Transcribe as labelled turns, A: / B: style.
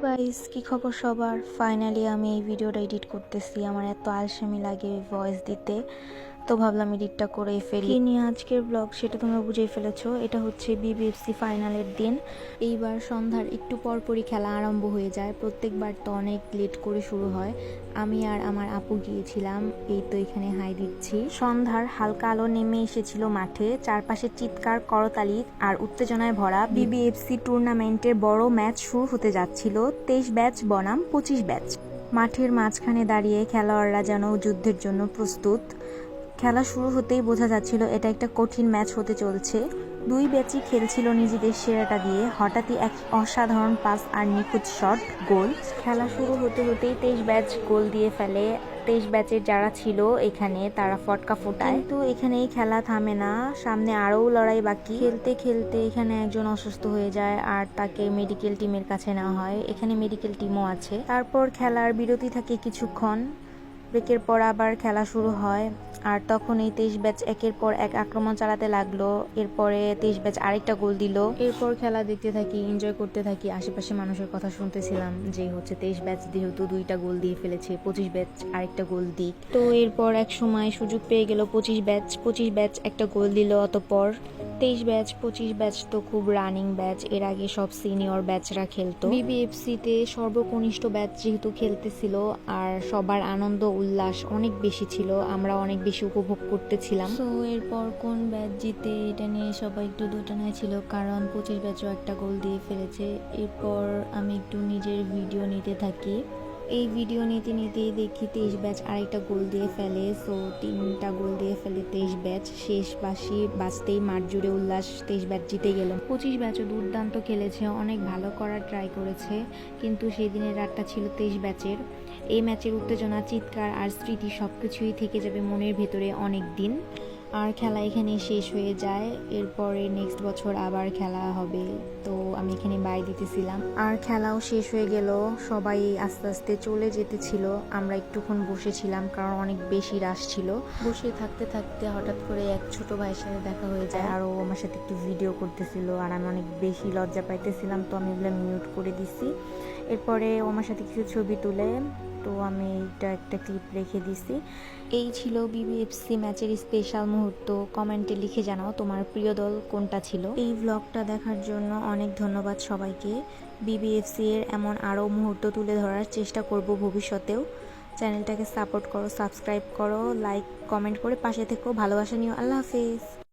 A: Guys, কি খবর সবার? ফাইনালি আমি এই ভিডিওটা এডিট করতেছি। আমার এত আলসেমি লাগে ভয়েস দিতে, তো ভাবলাম এডিটটা করে ফেলি। কি নিয়ে আজকের ব্লগ সেটা তোমরা বুঝেই ফেলেছো। এটা হচ্ছে বিবিএফসি ফাইনালের দিন। এইবার সন্ধ্যার একটু পরপরই খেলা আরম্ভ হয়ে যায়। প্রত্যেকবার তো অনেক লেট করে শুরু হয়। আমি আর আমার আপু গিয়েছিলাম, এই তো এখানে হাই দিচ্ছি। সন্ধ্যার হালকা আলো নেমে এসেছিল মাঠে, চারপাশে চিৎকার, করতালি আর উত্তেজনায় ভরা। বিবিএফসি টুর্নামেন্টের বড় ম্যাচ শুরু হতে যাচ্ছিল। 23 ব্যাচ বনাম 25 ব্যাচ। মাঠের মাঝখানে দাঁড়িয়ে খেলোয়াড়রা যেন যুদ্ধের জন্য প্রস্তুত। খেলা শুরু হতেই বোঝা যাচ্ছিল এটা একটা কঠিন ম্যাচ হতে চলছে। দুই ব্যাচই খেলছিল নিজেদের সেরাটা দিয়ে। হঠাৎই এক অসাধারণ পাস আর নিখুঁত শট, গোল। খেলা শুরু হতে হতেই 23 ব্যাচ গোল দিয়ে ফেলে। 23 ব্যাচের যারা ছিল এখানে তারা ফটকা ফোটায়, কিন্তু এখানেই খেলা থামে না, সামনে আরও লড়াই বাকি। খেলতে খেলতে এখানে একজন অসুস্থ হয়ে যায় আর তাকে মেডিকেল টিমের কাছে নেওয়া হয়। এখানে মেডিকেল টিমও আছে। তারপর খেলার বিরতি থাকে কিছুক্ষণ। ব্রেকের পর আবার খেলা শুরু হয়, আর তখন এই 23 ব্যাচ একের পর এক আক্রমণ চালাতে লাগলো। এরপরে 23 ব্যাচ আরেকটা গোল দিল। এরপর খেলা দেখতে থাকি, এনজয় করতে থাকি। আশেপাশে মানুষের কথা শুনতেছিলাম যে হচ্ছে 23 ব্যাচ যেহেতু 2টা গোল দিয়ে ফেলেছে, 25 ব্যাচ আরেকটা গোল দিক। তো এরপর এক সময় সুযোগ পেয়ে গেল 25 ব্যাচ একটা গোল দিল। অতঃপর 23 ব্যাচ 25 ব্যাচ তো খুব রানিং ব্যাচ, এর আগে সব সিনিয়র ব্যাচরা খেলতো। বিবিএফসিতে সর্বকনিষ্ঠ ব্যাচ যেহেতু খেলতেছিল, আর সবার আনন্দ উল্লাস অনেক বেশি ছিল, আমরা অনেক বেশি উপভোগ করতেছিলাম। তো এরপর কোন ব্যাচ জিতে এটা নিয়ে সবাই একটু দোটানায় ছিল, কারণ 25 ব্যাচও একটা গোল দিয়ে ফেলেছে। এরপর আমি একটু নিজের ভিডিও নিতে থাকি। এই ভিডিও নিতে নিতেই দেখি 23 ব্যাচ আরেকটা গোল দিয়ে ফেলে। সো 3টা গোল দিয়ে ফেলে 23 ব্যাচ। শেষ বাঁশি বাজতেই মাঠ জুড়ে উল্লাস, 23 ব্যাচ জিতে গেল। 25 ব্যাচও দুর্দান্ত খেলেছে, অনেক ভালো করার ট্রাই করেছে, কিন্তু সেই দিনের রাতটা ছিল 23 ব্যাচের। এই ম্যাচের উত্তেজনা, চিৎকার আর স্মৃতি সবকিছুই থেকে যাবে মনের ভেতরে অনেক দিন। আর খেলা এখানে শেষ হয়ে যায়। এরপরে নেক্সট বছর আবার খেলা হবে। তো আমি এখানে বাই দিতেছিলাম, আর খেলাও শেষ হয়ে গেল। সবাই আস্তে আস্তে চলে যেতেছিল, আমরা একটুক্ষণ বসেছিলাম কারণ অনেক বেশি রাশ ছিল। বসে থাকতে থাকতে হঠাৎ করে এক ছোট ভাইয়ের সাথে দেখা হয়ে যায়, আর ও আমার সাথে একটু ভিডিও করতেছিল, আর আমি অনেক বেশি লজ্জা পাইতেছিলাম, তো আমি এগুলো মিউট করে দিছি। এরপরে ও আমার সাথে কিছু ছবি তুলে, তো আমি এইটা একটা ক্লিপ রেখে দিছি। এই ছিল বিবিএফসি ম্যাচের স্পেশাল মুহূর্ত। কমেন্টে লিখে জানাও তোমার প্রিয় দল কোনটা ছিল। এই ব্লগটা দেখার জন্য অনেক ধন্যবাদ সবাইকে। বিবিএফসি এর এমন আরও মুহূর্ত তুলে ধরার চেষ্টা করব ভবিষ্যতেও। চ্যানেলটাকে সাপোর্ট করো, সাবস্ক্রাইব করো, লাইক কমেন্ট করে পাশে থেকো। ভালোবাসা নিও। আল্লাহ হাফেজ।